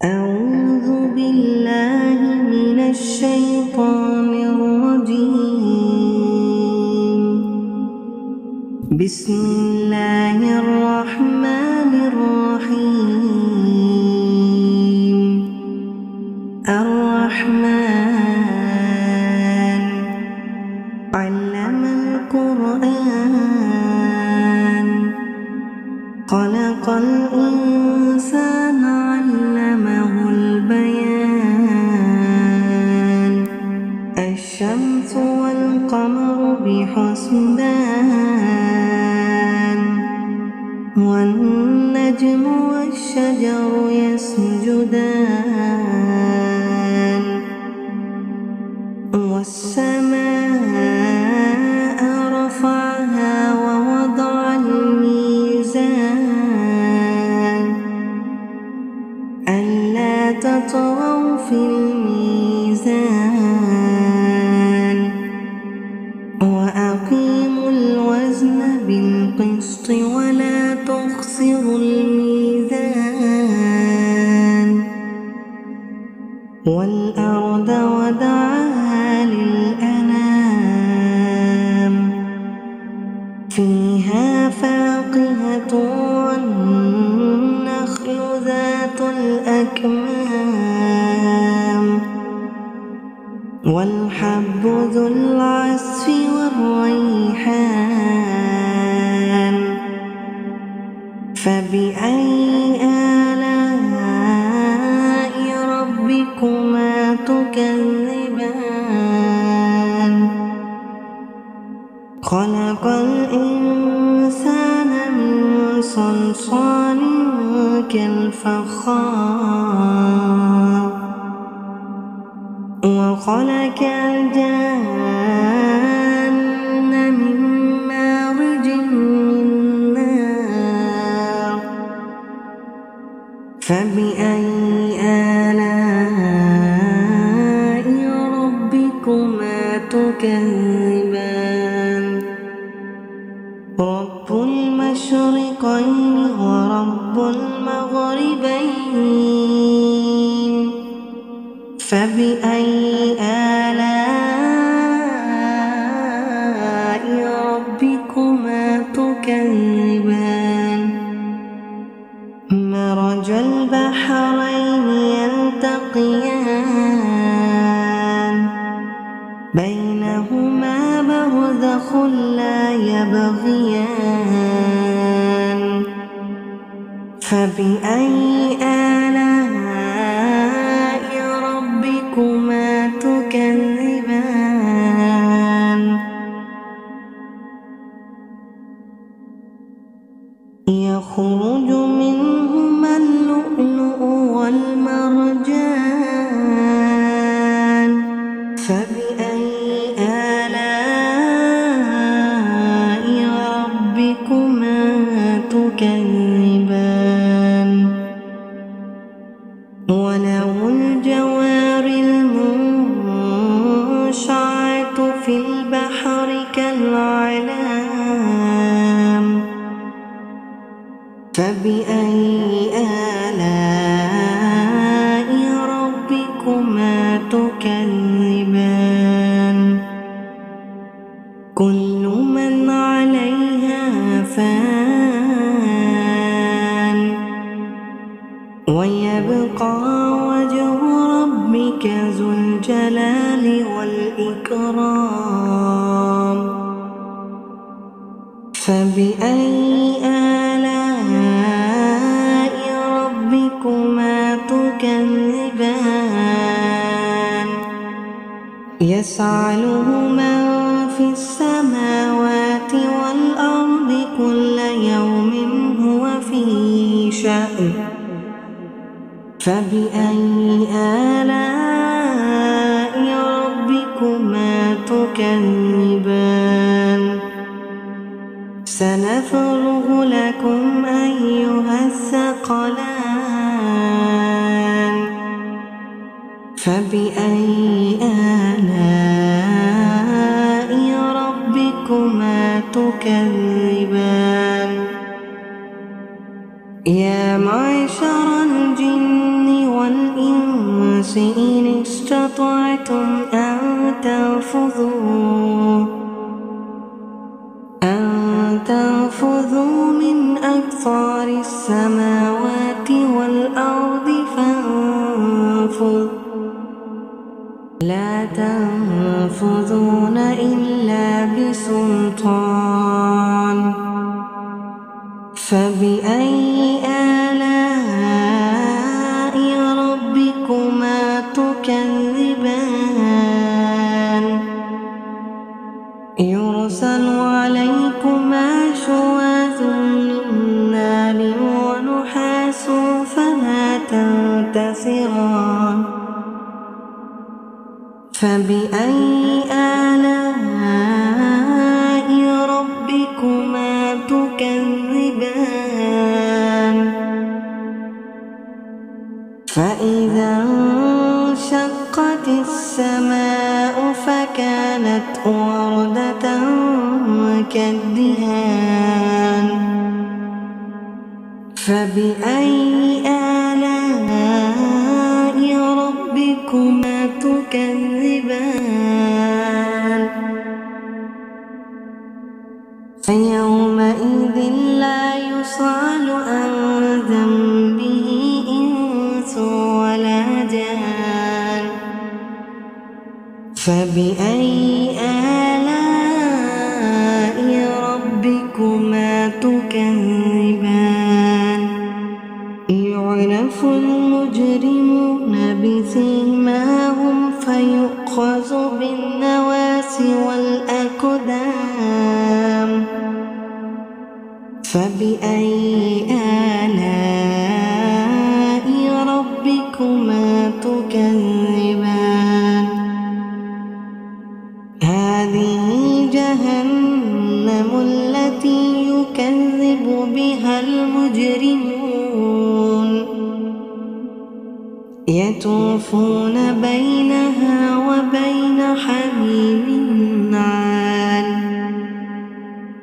أعوذ بالله من الشيطان الرجيم. بسم الله الرحمن الرحيم. الرحمن علم القرآن خلق الإنسان علمه البيان الشمس والقمر بحسبان والنجم والشجر يسجدان والسماء رفعها ووضع الميزان ألا تطغوا في الميزان وأقيموا الوزن بالقسط ولا تخسروا الميزان والأرض وضعها للأنام فيها فاكهة والنخل ذات الأكمام والحب ذو العصف والريحان فبأي آلاء ربكما تكذبان خلق الإنسان من صلصال كالفخار وخلق الجان من مارج من نار فبأي آلاء ربكما تكذبان رب المشرقين ورب المغربين فبأي آلاء ربكما تكذبان مرج البحرين يلتقيان بينهما برزخ لا يبغيان فبأي آلاء ربكما تكذبان يخرج منهما اللؤلؤ والمرجان فبأي آلاء ربكما تكذبان وله الجوار المنشآت في البحر كالأعلام فبأي آلاء ربكما تكذبان كل من عليها فان ويبقى وجه ربك ذو الجلال والإكرام فبأي آلاء ربكما تكذبان يسأله من في السماوات والأرض كل يوم هو في شأن فبأي آلاء ربكما تكذبان سنفرغ لكم أيها الثقلان فبأي آلاء ربكما تكذبان يا معشر الجن والإنس الشمس إن استطعتم أن تنفذوا من أقطار السماوات والأرض فانفذوا لا تنفذون إلا بسلطان فبأي آلاء ربكما تكذبان يرسل عليكما شواظ من نار ونحاس فلا تنتصران فبأي آلاء ربكما تكذبان فإذا انشقت السماء فكانت وردة كالدهان فبأي آلاء ربكما تكذبان فيومئذ لا يسأل عن ذنبه إنس ولا جان فبأي آلاء ربكما تكذبان يعرف المجرمون بسيماهم فيؤخذ بالنواصي والأقدام فبأي آلاء ربكما تكذبان هذه جهنم التي يكذب بها المجرمون يطوفون بينها وبين حميم عان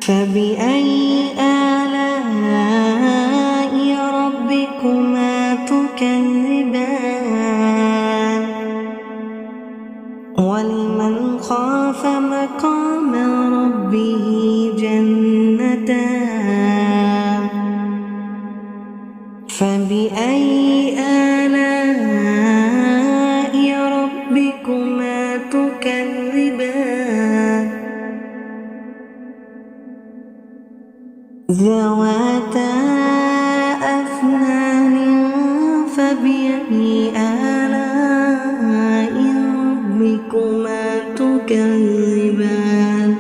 فبأي آلاء ربكما تكذبان ولمن خاف مقام ربه جنتان فبأي آلاء ربكما تكذبان ذواتا أفنان فبأي آلاء ربكما تكذبان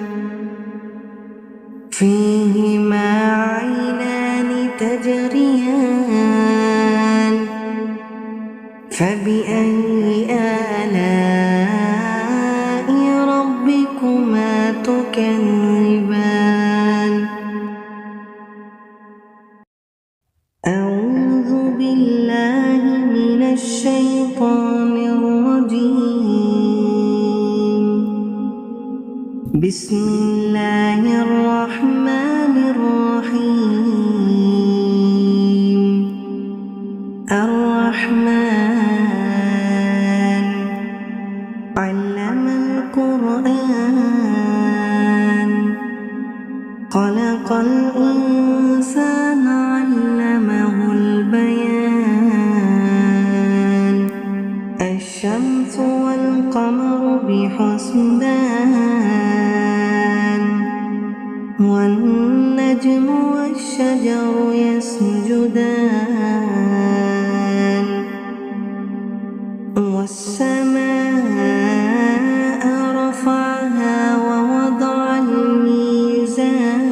فيهما عينان تجريان فبأي آلاء ربكما تكذبان أعوذ بالله من الشيطان الرجيم بسم الله الرحمن الرحيم الرحمن علم القرآن خلق الإنسان علمه البيان الشمس والقمر بحسبان والنجم والشجر يسجدان والسماء رفعها ووضع الميزان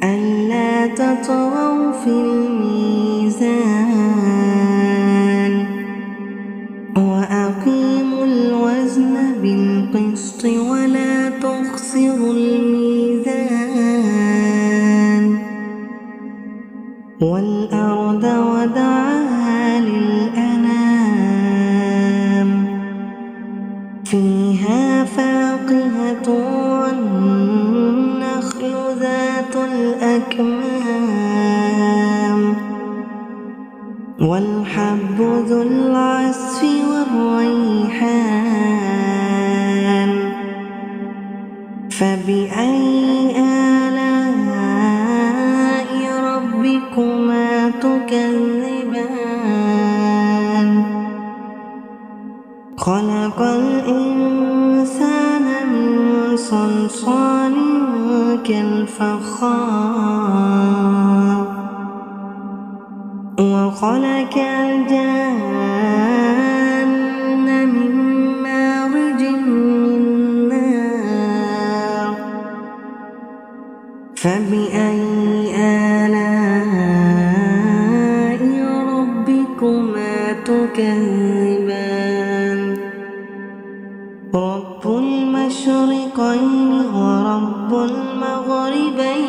ألا تطغوا في الميزان وأقيموا الوزن بالقسط ولا تخسروا الميزان والأرض وضعها للأنام فيها فاقهة والنخل ذات الأكمام والحب ذو العصف والريحان فبأي آلاء ربكما تكذبان خلق الإنسان من صلصال كالفخار وخلق الجان من مارج من نار فبأي آلاء ربكما تكذبان رب المشرقين ورب المغربين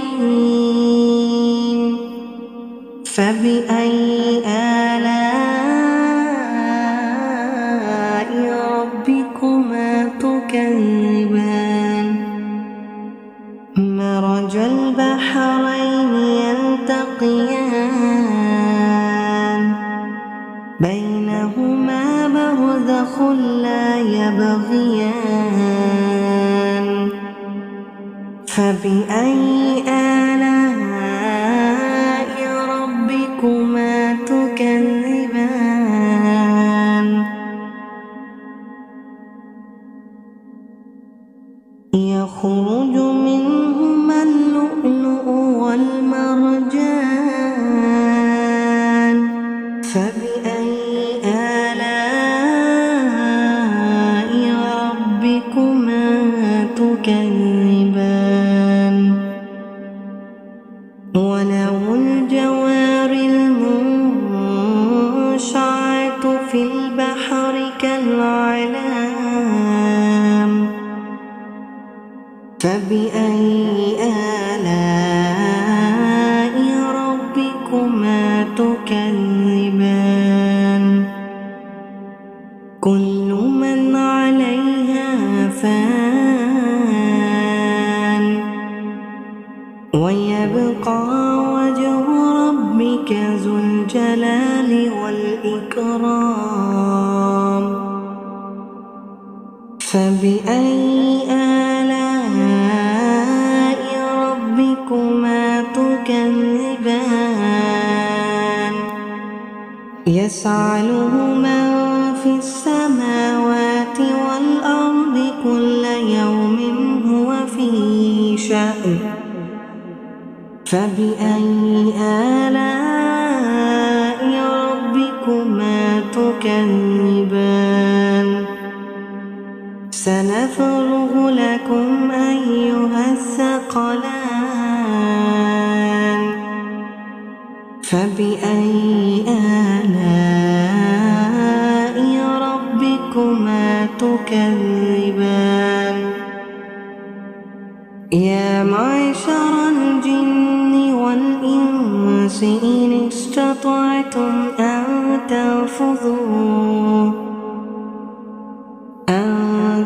فبأي آلاء ربكما تكذبان مرج البحرين يلتقيان بينهما برزخ لا يبغيان فبأي آلاء ربكما تكذبان يخرج منهما اللؤلؤ والمرجان فبأي آلاء ربكما تكذبان وله الجوار المنشآت في البحر كالأعلام فبأي آلاء ربكما تكذبان كل من عليها فان ويبقى وجه ربك ذو الجلال والإكرام فبأي آلاء ربكما تكذبان يسأله من في السماوات والأرض كل يوم هو في شأن فبأي آلاء ربكما تكذبان سنفرغ لكم أيها الثقلان فبأي آلاء ربكما تكذبان يا معشر الجن والإنس إن استطعتم أن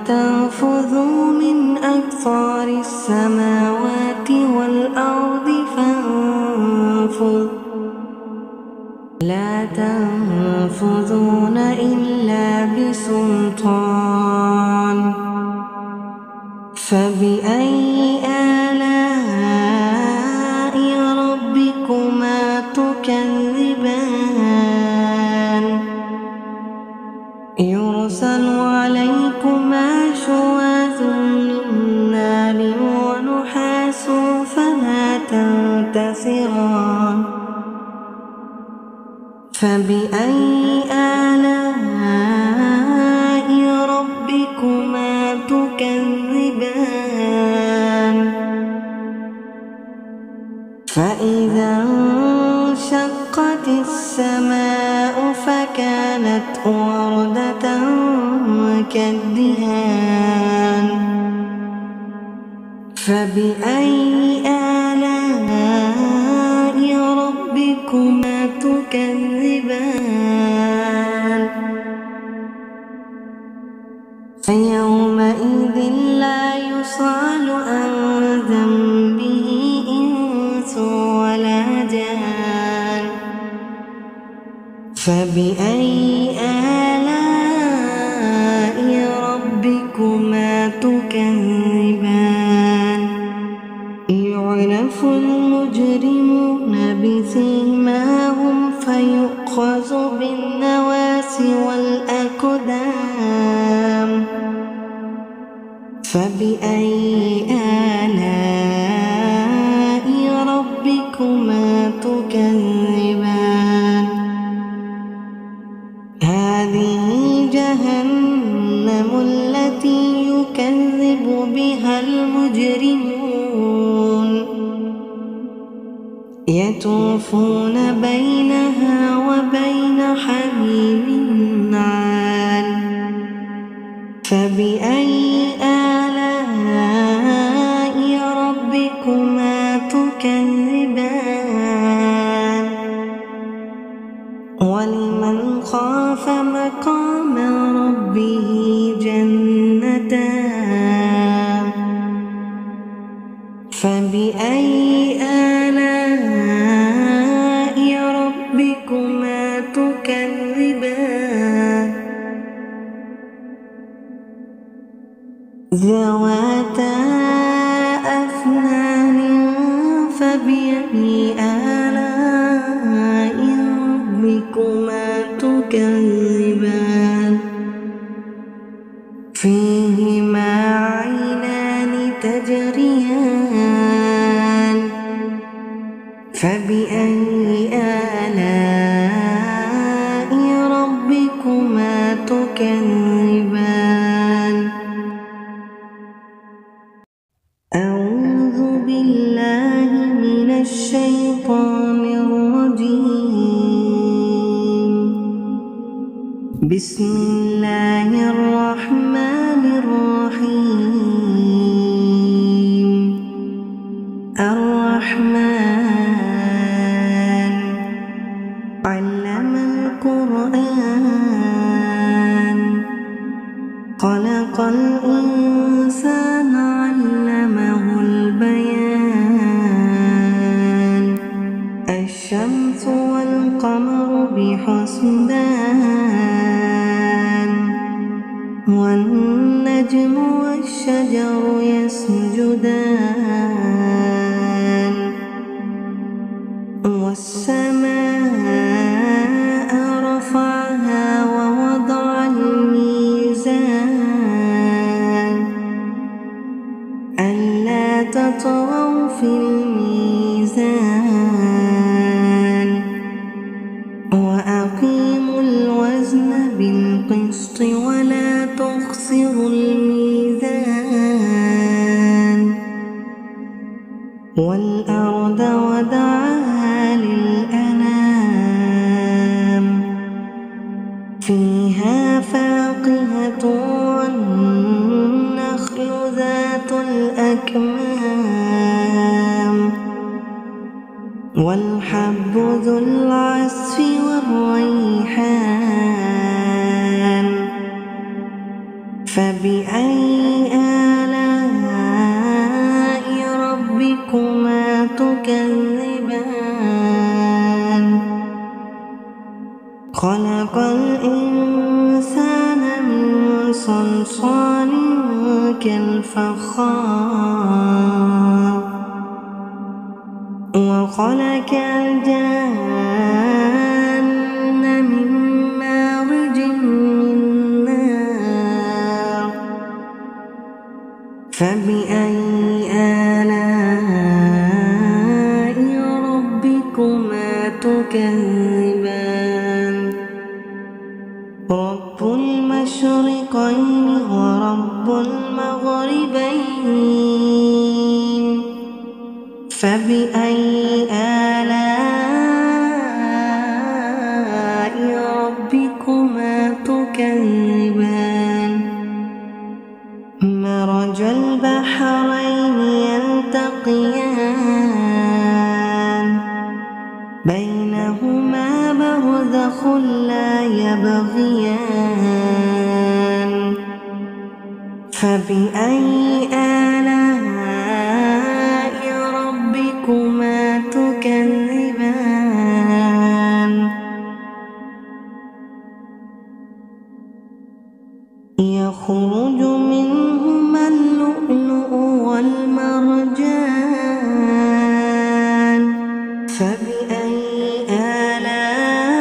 تنفذوا من أقطار السماوات والأرض فانفذوا لا تنفذون إلا بسلطان فبأي آلاء ربكما تكذبان يرسل عليكما شواظ من نار ونحاس فلا تنتصران فبأي آلاء ربكما تكذبان فإذا انشقت السماء فكانت وردة كالدهان فبأي آلاء ربكما تكذبان فيومئذ لا يسأل عن ذنبه إنس ولا جان فبأي آلاء ربكما تكذبان يعرف المجرمون بسيماهم فيؤخذ بالنواصي والأقدام فبأي آلاء ربكما تكذبان هذه جهنم التي يكذب بها المجرمون يطوفون بينها وبين حميم عان فبأي آلاء ربكما تكذبان ولمن خاف مقام ربه جنتان فبأي آلاء ربكما تكذبان ذواتا أفنان فبأي آلاء ربكما تكذبان فيهما عينان تجريان فبأي آلاء ربكما تكذبان أعوذ بالله من الشيطان الرجيم بسم الله الرحمن الرحيم الرحمن علم القرآن خلق الإنسان علمه البيان الشمس والقمر بحسبان والنجم والشجر يسجدان والسماء رفعها ووضع الميزان ألا تطغوا في الميزان وأقيموا الوزن بالقسط ولا تخسروا الميزان والأرض وضعها للأنام فيها فاقهة والنخل ذات الأكمام والحب ذو العصف والريحان فبأي آلاء ربكما تكذبان خلق الإنسان من صلصال كالفخار وخلق الجان من مارج من نار فبأي آلاء ربكما تكذبان رب المشرقين ورب المغربين فبأي آلاء ربكما تكذبان مرج البحرين يلتقيان بينهما برزخ لا يبغيان فبأي آلاء ربكما تكذبان يخرج منهما اللؤلؤ والمرجان فبأي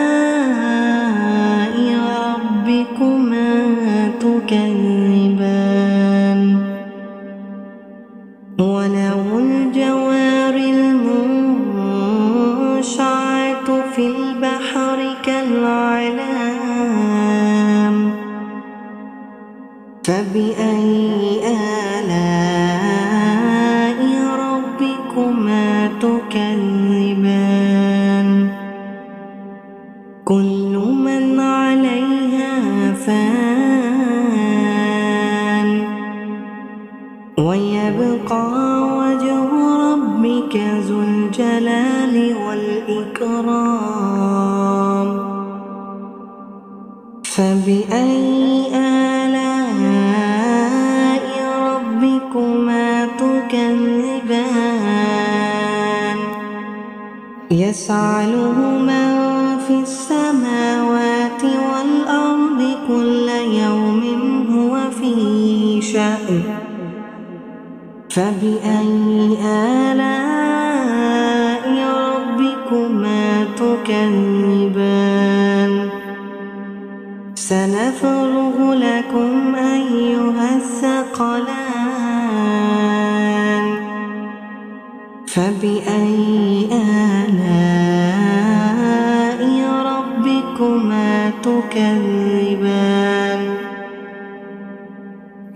آلاء ربكما تكذبان وله الجوار المنشآت في البحر كالأعلام فبأي آلاء ربكما تكذبان كل من عليها فان ويبقى وجه ربك ذو الجلال والإكرام فبأي آلاء ربكما تكذبان يسأله من في السماوات والأرض كل يوم هو في شأن فبأي آلاء ربكما تكذبان سنفرغ لكم أيها الثقلان فبأي آلاء ربكما تكذبان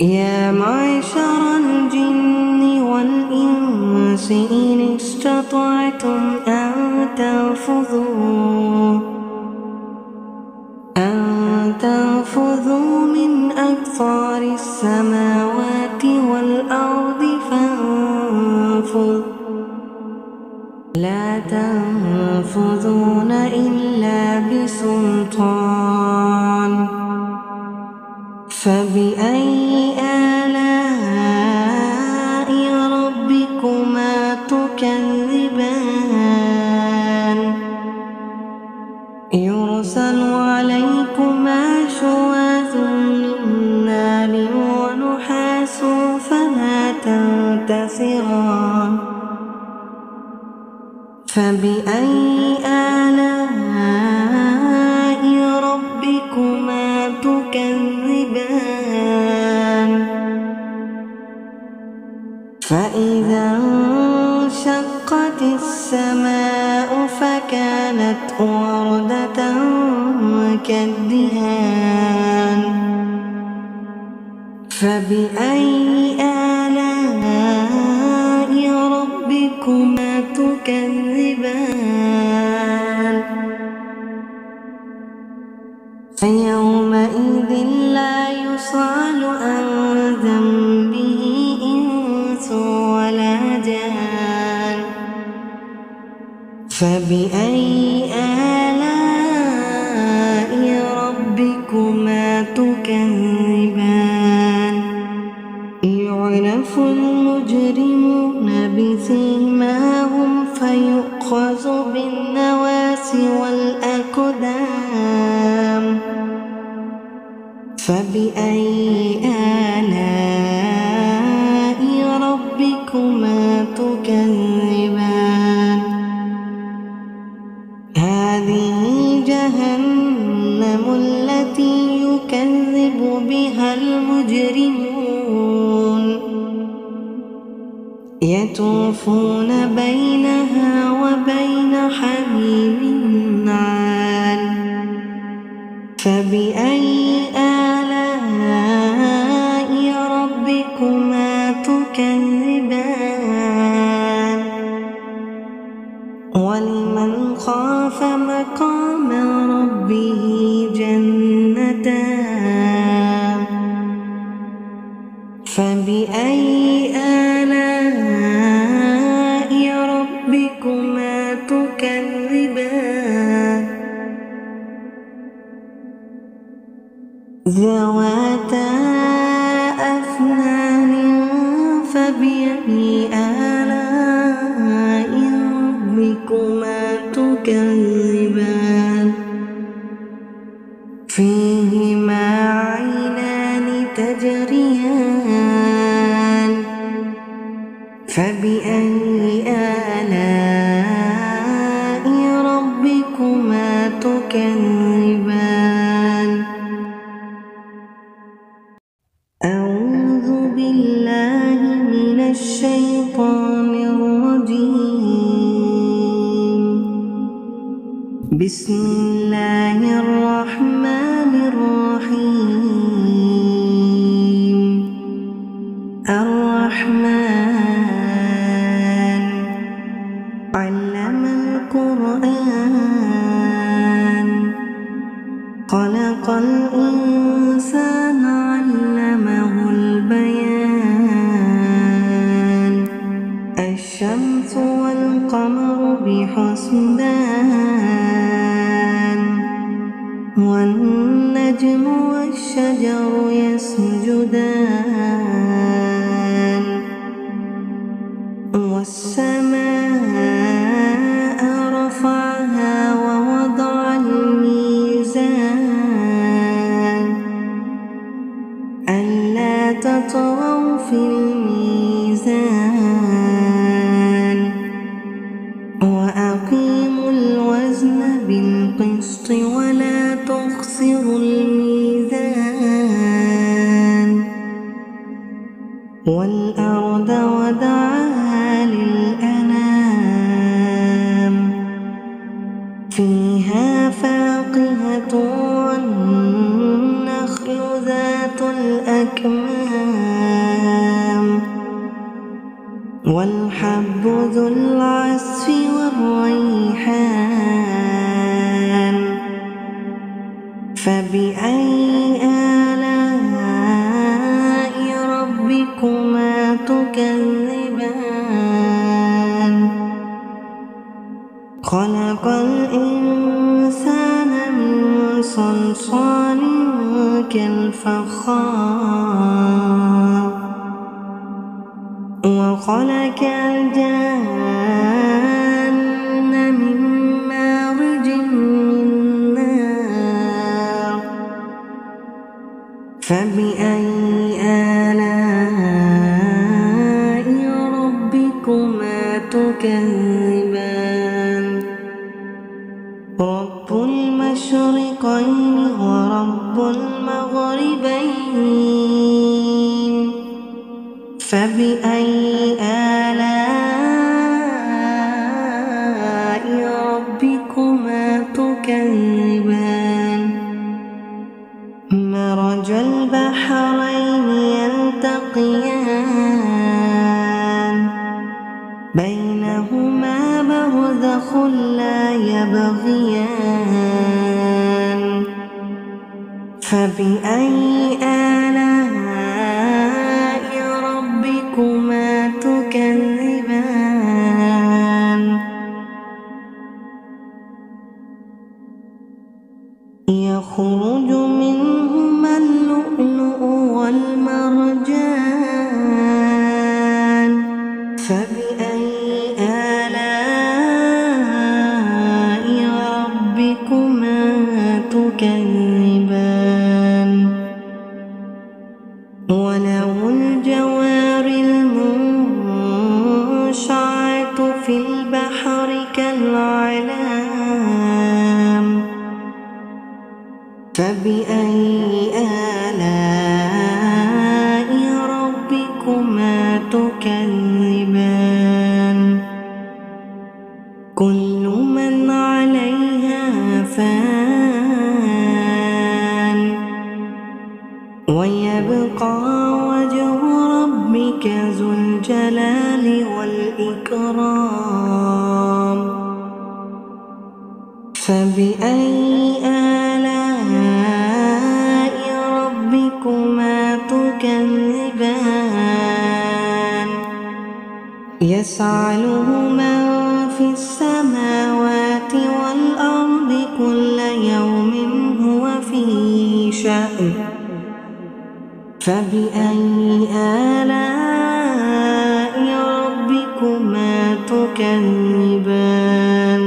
يا معشر الجن والإنس إن استطعتم أن تنفذوا من أقطار السماوات والأرض فانفذوا لا تنفذون إلا بسلطان فبأي آلاء ربكما تكذبان يرسل عليكما شواظ من نار ونحاس فلا تنتصران فبأي آلاء ربكما تكذبان فإذا انشقت السماء فكانت وردة كالدهان فبأي آلاء ربكما تكذبان فيومئذ لا يسأل عن ذنبه إنس ولا جان فبأي آلاء ربكما تكذبان يعرف المجرمون بسيماهم فيؤخذ بالنواصي والأقدام فبأي آلاء ربكما تكذبان هذه جهنم التي يكذب بها المجرمون يطوفون بينها وبين حميم عان فبأي آلاء ربكما تكذبان ولمن خاف مقام ربه جنتان فبأي آلاء ربكما تكذبان ذواتا أفنان فبأي آلاء ربكما تكذبان فيهما عينان تجريان فبأي آلاء ربكما تكذبان أعوذ بالله من الشيطان الرجيم بسم الله الرحمن الرحيم الرحمن علم القرآن خلق الإنسان علمه البيان الشمس والقمر بحسبان والنجم والشجر يسجدان والسماء رفعها ووضع الميزان ألا تطغوا في الميزان وأقيموا الوزن بالقسط ولا تخسروا الميزان والأرض وضعها للأنام فيها فاكهة والنخل ذات الأكمام والحب ذو العصف والريحان فبأي آلاء ربكما تكذبان خلق الإنسان من صلصال كالفخار وخلق الجان من مارج من نار فبأي آلاء ربكما تكذبان رب المشرقين ورب المغربين فبأي آلاء ربكما تكذبان مرج البحرين يلتقيان بينهما برزخ لا يبغيان فبأي آلاء ربكما تكذبان يخرج منهما اللؤلؤ والمرجان فبأي آلاء ربكما تكذبان وله الجوار المنشآت في البحر كالأعلام فبأي آلاء ربكما تكذبان كل من عليها فان ويبقى وجه ربك ذو الجلال والإكرام فبأي آلاء ربكما تكذبان يسأله من في السماوات والأرض كل يوم هو في شأن فبأي آلاء ربكما تكذبان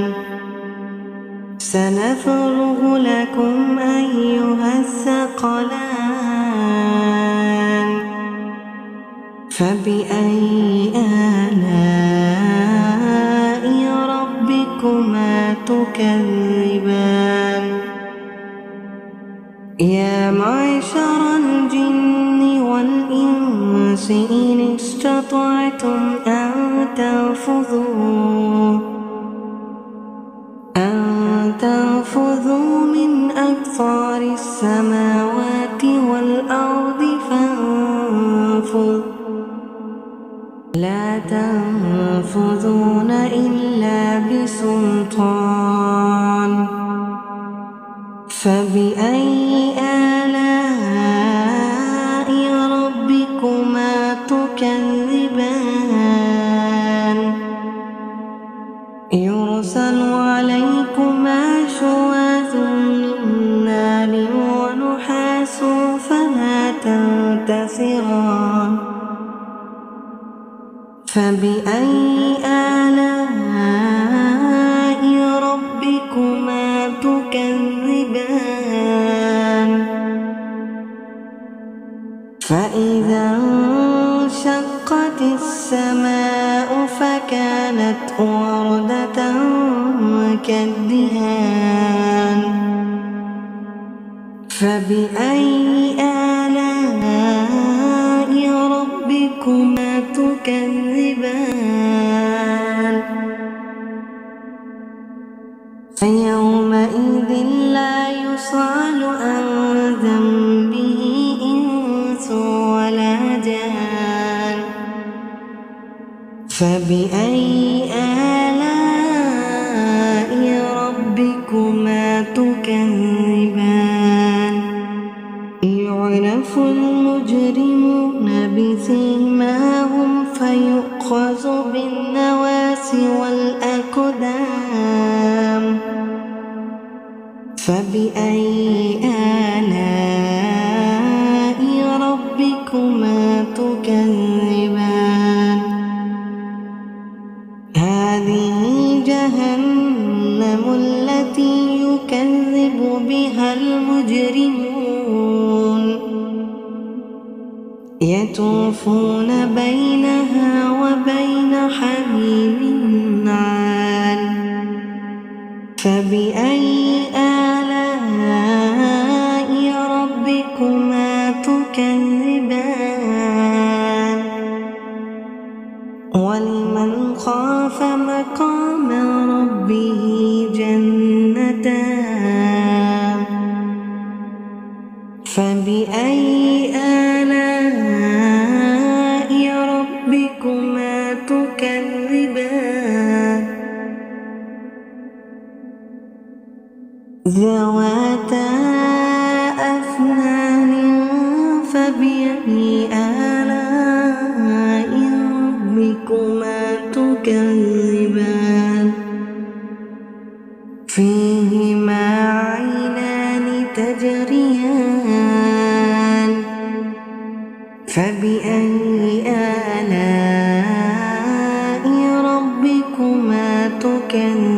سنفرغ لكم أيها الثقلان فبأي آلاء ربكما تكذبان يا معشر الجن والإنس إن استطعتم أن تنفذوا من أقطار السماوات والأرض فانفذوا لا تنفذون إلا بسلطان فبأي آلاء ربكما تكذبان يرسل عليكما شواظ من نار ونحاس فلا تنتصران فبأي آلاء ربكما تكذبان فإذا انشقت السماء فكانت وردة كالدهان فبأي آلاء ربكما تكذبان فيومئذ لا يسأل عن ذنبه إنس ولا جان فبأي آلاء ربكما تكذبان يعرف المجرمون بسيماهم فيؤخذ بالنواصي والأقدام فبأي آلاء ربكما تكذبان هذه جهنم التي يكذب بها المجرمون يطوفون بينها وبين حميم عان فبأي آلاء ربكما تكذبان ولمن خاف مقام ربه جنتان فبأي آلاء ربكما تكذبان ذواتا أفنان فبأي آلاء ربكما تكذبان فيهما عينان تجريان فبأي آلاء ربكما تكذبان